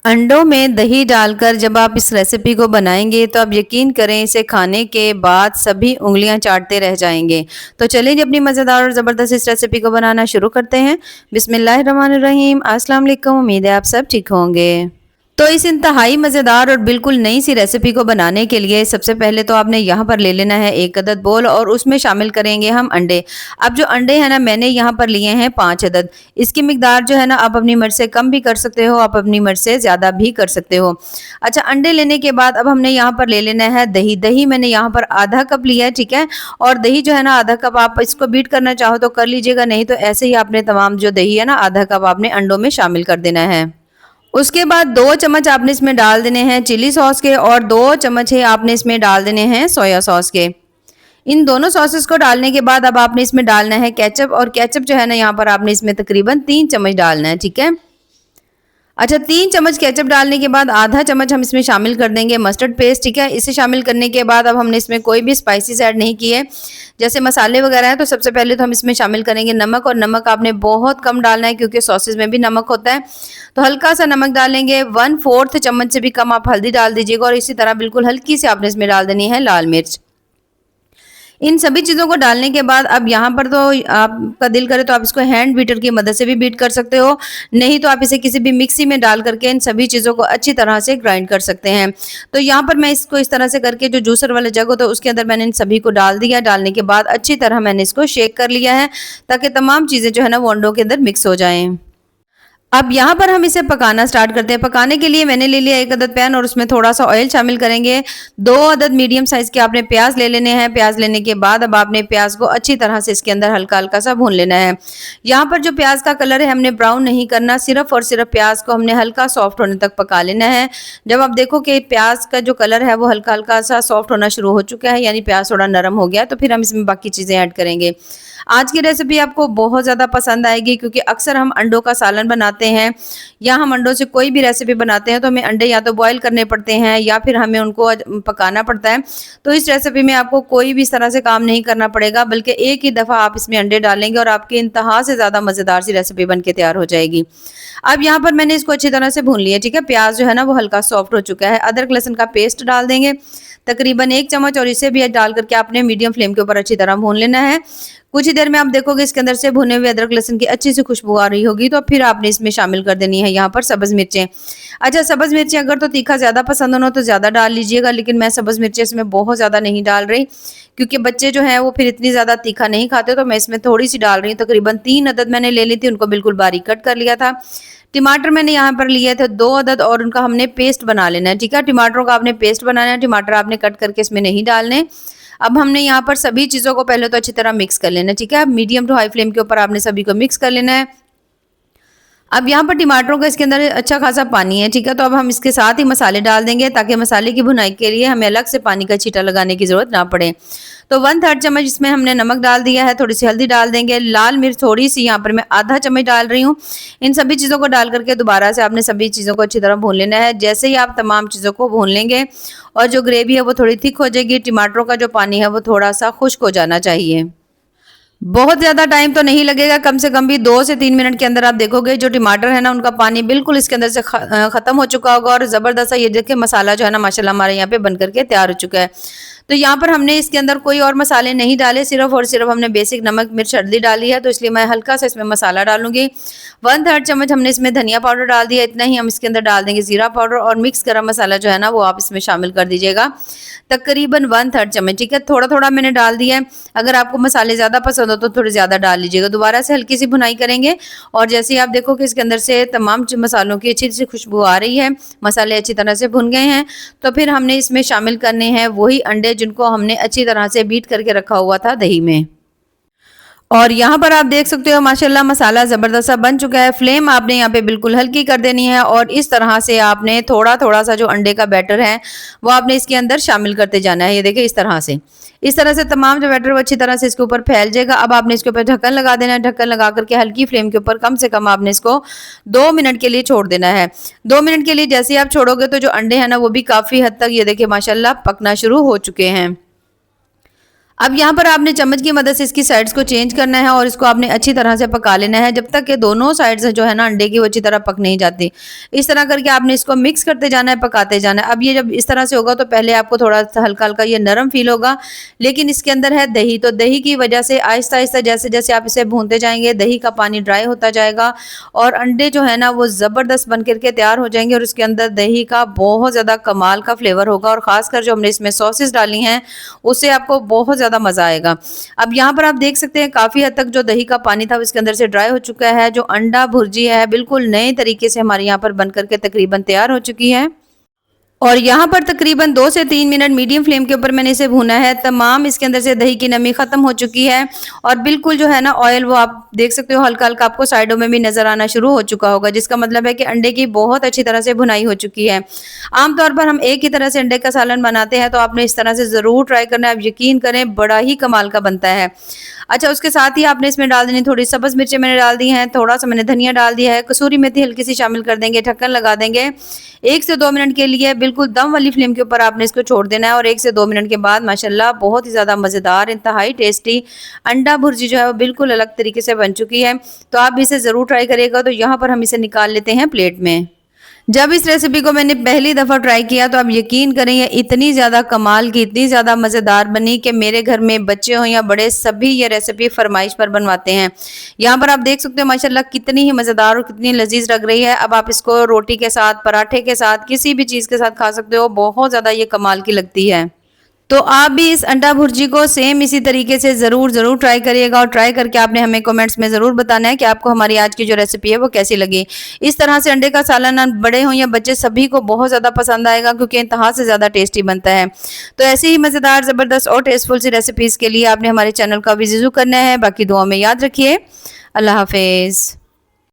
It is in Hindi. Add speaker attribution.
Speaker 1: अंडों में दही डालकर जब आप इस रेसिपी को बनाएंगे तो आप यकीन करें इसे खाने के बाद सभी उंगलियां चाटते रह जाएंगे। तो चलिए जी अपनी मज़ेदार और ज़बरदस्त इस रेसिपी को बनाना शुरू करते हैं। बिस्मिल्लाहिर्रहमानिर्रहीम। अस्सलाम वालेकुम। उम्मीद है आप सब ठीक होंगे। तो इस इंतहाई मज़ेदार और बिल्कुल नई सी रेसिपी को बनाने के लिए सबसे पहले तो आपने यहाँ पर ले लेना है एक अदद बोल और उसमें शामिल करेंगे हम अंडे। अब जो अंडे हैं ना मैंने यहाँ पर लिए हैं 5 अदद। इसकी मिकदार जो है ना आप अपनी मर्ज़ से कम भी कर सकते हो, आप अपनी मर्ज़ से ज़्यादा भी कर सकते हो। अच्छा, अंडे लेने के बाद अब हमने यहाँ पर ले लेना है दही। दही मैंने यहाँ पर आधा कप लिया है, ठीक है। और दही जो है ना आधा कप, आप इसको बीट करना चाहो तो कर लीजिएगा, नहीं तो ऐसे ही आपने तमाम जो दही है ना आधा कप आपने अंडों में शामिल कर देना है। उसके बाद 2 चम्मच आपने इसमें डाल देने हैं चिली सॉस के और 2 चम्मच है आपने इसमें डाल देने हैं सोया सॉस के। इन दोनों सॉसेस को डालने के बाद अब आपने इसमें डालना है केचप, और केचप जो है ना यहाँ पर आपने इसमें तकरीबन 3 चम्मच डालना है, ठीक है। अच्छा, 3 चम्मच केचप डालने के बाद आधा चम्मच हम इसमें शामिल कर देंगे मस्टर्ड पेस्ट, ठीक है। इसे शामिल करने के बाद अब हमने इसमें कोई भी स्पाइसेस ऐड नहीं किए, जैसे मसाले वगैरह हैं। तो सबसे पहले तो हम इसमें शामिल करेंगे नमक, और नमक आपने बहुत कम डालना है क्योंकि सॉसेस में भी नमक होता है। तो हल्का सा नमक डालेंगे। 1/4 चम्मच से भी कम आप हल्दी डाल दीजिएगा, और इसी तरह बिल्कुल हल्की सी आपने इसमें डाल देनी है लाल मिर्च। इन सभी चीज़ों को डालने के बाद अब यहाँ पर तो आपका दिल करे तो आप इसको हैंड बीटर की मदद से भी बीट कर सकते हो, नहीं तो आप इसे किसी भी मिक्सी में डाल करके इन सभी चीज़ों को अच्छी तरह से ग्राइंड कर सकते हैं। तो यहाँ पर मैं इसको इस तरह से करके जो जूसर वाला जग होता है उसके अंदर मैंने इन सभी को डाल दिया। डालने के बाद अच्छी तरह मैंने इसको शेक कर लिया है ताकि तमाम चीज़ें जो है ना वो अंडों के अंदर मिक्स हो जाएं। अब यहाँ पर हम इसे पकाना स्टार्ट करते हैं। पकाने के लिए मैंने ले लिया एक अदद पैन और उसमें थोड़ा सा ऑयल शामिल करेंगे। 2 अदद मीडियम साइज के आपने प्याज ले लेने हैं। प्याज लेने के बाद अब आपने प्याज को अच्छी तरह से इसके अंदर हल्का हल्का सा भून लेना है। यहाँ पर जो प्याज का कलर है हमने ब्राउन नहीं करना, सिर्फ और सिर्फ प्याज को हमने हल्का सॉफ्ट होने तक पका लेना है। जब आप देखो कि प्याज का जो कलर है वो हल्का हल्का सा सॉफ्ट होना शुरू हो चुका है, यानी प्याज थोड़ा नरम हो गया, तो फिर हम इसमें बाकी चीज़ें ऐड करेंगे। आज की रेसिपी आपको बहुत ज़्यादा पसंद आएगी क्योंकि अक्सर हम अंडों का सालन बनाते हैं या हम अंडों से कोई भी रेसिपी बनाते हैं तो हमें अंडे या तो बॉईल करने पड़ते हैं या फिर हमें उनको पकाना पड़ता है। तो इस रेसिपी में आपको कोई भी इस तरह से काम नहीं करना पड़ेगा, बल्कि एक ही दफ़ा आप इसमें अंडे डालेंगे और आपकी इंतहा से ज़्यादा मज़ेदार सी रेसिपी बन के तैयार हो जाएगी। अब यहाँ पर मैंने इसको अच्छी तरह से भून लिया, ठीक है। प्याज जो है ना वो हल्का सॉफ्ट हो चुका है। अदरक लहसुन का पेस्ट डाल देंगे तकरीबन 1 चम्मच, और इसे भी डाल करके आपने मीडियम फ्लेम के ऊपर अच्छी तरह भून लेना है। कुछ ही देर में आप देखोगे इसके अंदर से भुने हुए अदरक लहसुन की अच्छी सी खुशबू आ रही होगी, तो फिर आपने इसमें शामिल कर देनी है यहाँ पर सब्ज़ मिर्चें। अच्छा, सब्ज़ मिर्चें अगर तो तीखा ज़्यादा पसंद हो तो ज़्यादा डाल लीजिएगा, लेकिन मैं सब्ज़ मिर्चें इसमें बहुत ज़्यादा नहीं डाल रही क्योंकि बच्चे जो हैं वो फिर इतनी ज़्यादा तीखा नहीं खाते, तो मैं इसमें थोड़ी सी डाल रही हूँ। तकरीबन 3 अदद मैंने ले ली थी, उनको बिल्कुल बारीक कट कर लिया था। टमाटर मैंने यहाँ पर लिए थे 2 अदद, और उनका हमने पेस्ट बना लेना है, ठीक है। टमाटरों का आपने पेस्ट बनाना है, टमाटर आपने कट करके इसमें नहीं डालने। अब हमने यहाँ पर सभी चीज़ों को पहले तो अच्छी तरह मिक्स कर लेना है, ठीक है। मीडियम टू हाई फ्लेम के ऊपर आपने सभी को मिक्स कर लेना है। अब यहाँ पर टमाटरों का इसके अंदर अच्छा खासा पानी है, ठीक है। तो अब हम इसके साथ ही मसाले डाल देंगे ताकि मसाले की भुनाई के लिए हमें अलग से पानी का छींटा लगाने की ज़रूरत ना पड़े। तो 1/3 चम्मच इसमें हमने नमक डाल दिया है, थोड़ी सी हल्दी डाल देंगे, लाल मिर्च थोड़ी सी यहाँ पर मैं आधा चम्मच डाल रही हूँ। इन सभी चीज़ों को डाल करके दोबारा से आपने सभी चीज़ों को अच्छी तरह भून लेना है। जैसे ही आप तमाम चीज़ों को भून लेंगे और जो ग्रेवी है वो थोड़ी थिक हो जाएगी, टमाटरों का जो पानी है वो थोड़ा सा खुश्क हो जाना चाहिए। बहुत ज़्यादा टाइम तो नहीं लगेगा, कम से कम भी 2 से 3 मिनट के अंदर आप देखोगे जो टमाटर है ना उनका पानी बिल्कुल इसके अंदर से ख़त्म हो चुका होगा, और ज़बरदस्त ये देखिए मसाला जो है ना माशाल्लाह हमारे यहाँ पे बन करके तैयार हो चुका है। तो यहाँ पर हमने इसके अंदर कोई और मसाले नहीं डाले, सिर्फ और सिर्फ हमने बेसिक नमक मिर्च हल्दी डाली है, तो इसलिए मैं हल्का सा इसमें मसाला डालूंगी। 1/3 चम्मच हमने इसमें धनिया पाउडर डाल दिया, इतना ही हम इसके अंदर डाल देंगे ज़ीरा पाउडर, और मिक्स गरम मसाला जो है ना वो आप इसमें शामिल कर दीजिएगा तकरीबन 1/3 चम्मच, ठीक है। थोड़ा थोड़ा मैंने डाल दिया है, अगर आपको मसाले ज़्यादा पसंद हो तो थोड़े ज़्यादा डाल लीजिएगा। दोबारा से हल्की सी भुनाई करेंगे, और जैसे ही आप देखो कि इसके अंदर से तमाम मसालों की अच्छी सी खुशबू आ रही है, मसाले अच्छी तरह से भुन गए हैं, तो फिर हमने इसमें शामिल करने हैं वही अंडे जिनको हमने अच्छी तरह से बीट करके रखा हुआ था दही में। और यहाँ पर आप देख सकते हो माशाल्लाह मसाला ज़बरदस्त सा बन चुका है। फ्लेम आपने यहाँ पे बिल्कुल हल्की कर देनी है, और इस तरह से आपने थोड़ा थोड़ा सा जो अंडे का बैटर है वो आपने इसके अंदर शामिल करते जाना है। ये देखिए इस तरह से तमाम जो बैटर वो अच्छी तरह से इसके ऊपर फैल जाएगा। अब आपने इसके ऊपर ढक्कन लगा देना है। ढक्कन लगा करके हल्की फ्लेम के ऊपर कम से कम आपने इसको 2 मिनट के लिए छोड़ देना है। 2 मिनट के लिए जैसे ही आप छोड़ोगे तो जो अंडे हैं ना वो भी काफ़ी हद तक ये देखिए माशाल्लाह पकना शुरू हो चुके हैं। अब यहाँ पर आपने चम्मच की मदद से इसकी साइड्स को चेंज करना है और इसको आपने अच्छी तरह से पका लेना है जब तक कि दोनों साइड्स जो है ना अंडे की वो अच्छी तरह पक नहीं जाती। इस तरह करके आपने इसको मिक्स करते जाना है, पकाते जाना है। अब ये जब इस तरह से होगा तो पहले आपको थोड़ा सा हल्का हल्का ये नरम फील होगा, लेकिन इसके अंदर है दही, तो दही की वजह से आहिस्ता आहिस्ता जैसे जैसे आप इसे भूनते जाएंगे दही का पानी ड्राई होता जाएगा और अंडे जो है ना वो ज़बरदस्त बन करके तैयार हो जाएंगे और उसके अंदर दही का बहुत ज़्यादा कमाल का फ्लेवर होगा और ख़ासकर जो हमने इसमें सॉसेस डाली हैं उससे आपको बहुत ज़्यादा मज़ा आएगा। अब यहाँ पर आप देख सकते हैं काफ़ी हद तक जो दही का पानी था इसके अंदर से ड्राई हो चुका है। जो अंडा भुर्जी है बिल्कुल नए तरीके से हमारे यहाँ पर बन करके तकरीबन तैयार हो चुकी है और यहाँ पर तकरीबन 2 से 3 मिनट मीडियम फ्लेम के ऊपर मैंने इसे भूना है। तमाम इसके अंदर से दही की नमी खत्म हो चुकी है और बिल्कुल जो है ना ऑयल वो आप देख सकते हो हल्का हल्का आपको साइडों में भी नजर आना शुरू हो चुका होगा, जिसका मतलब है कि अंडे की बहुत अच्छी तरह से भुनाई हो चुकी है। आमतौर पर हम एक ही तरह से अंडे का सालन बनाते हैं, तो आपने इस तरह से ज़रूर ट्राई करना है। आप यकीन करें बड़ा ही कमाल का बनता है। अच्छा, उसके साथ ही आपने इसमें डाल देनी थोड़ी सब्ज़ मिर्चें मैंने डाल दी हैं, थोड़ा सा मैंने धनिया डाल दिया है, कसूरी मेथी हल्की सी शामिल कर देंगे, ढक्कन लगा देंगे 1 से 2 मिनट के लिए बिल्कुल दम वाली फ्लेम के ऊपर आपने इसको छोड़ देना है और 1 से 2 मिनट के बाद माशाल्लाह बहुत ही ज़्यादा मज़ेदार इंतहाई टेस्टी अंडा भुर्जी जो है वो बिल्कुल अलग तरीके से बन चुकी है। तो आप इसे ज़रूर ट्राई करिएगा। तो यहाँ पर हम इसे निकाल लेते हैं प्लेट में। जब इस रेसिपी को मैंने पहली दफ़ा ट्राई किया तो आप यकीन करें ये इतनी ज़्यादा कमाल की, इतनी ज़्यादा मज़ेदार बनी कि मेरे घर में बच्चे हों या बड़े सभी ये रेसिपी फरमाइश पर बनवाते हैं। यहाँ पर आप देख सकते हो माशाल्लाह कितनी ही मज़ेदार और कितनी लजीज लग रही है। अब आप इसको रोटी के साथ, पराठे के साथ, किसी भी चीज़ के साथ खा सकते हो। बहुत ज़्यादा ये कमाल की लगती है। तो आप भी इस अंडा भुर्जी को सेम इसी तरीके से ज़रूर ट्राई करिएगा और ट्राई करके आपने हमें कमेंट्स में ज़रूर बताना है कि आपको हमारी आज की जो रेसिपी है वो कैसी लगी। इस तरह से अंडे का सालन बड़े हों या बच्चे सभी को बहुत ज़्यादा पसंद आएगा क्योंकि इंतहा से ज़्यादा टेस्टी बनता है। तो ऐसी ही मज़ेदार, ज़बरदस्त और टेस्टफुल सी रेसिपीज़ के लिए आपने हमारे चैनल का विजिट करना है। बाकी दुआ में याद रखिए। अल्लाह हाफिज़।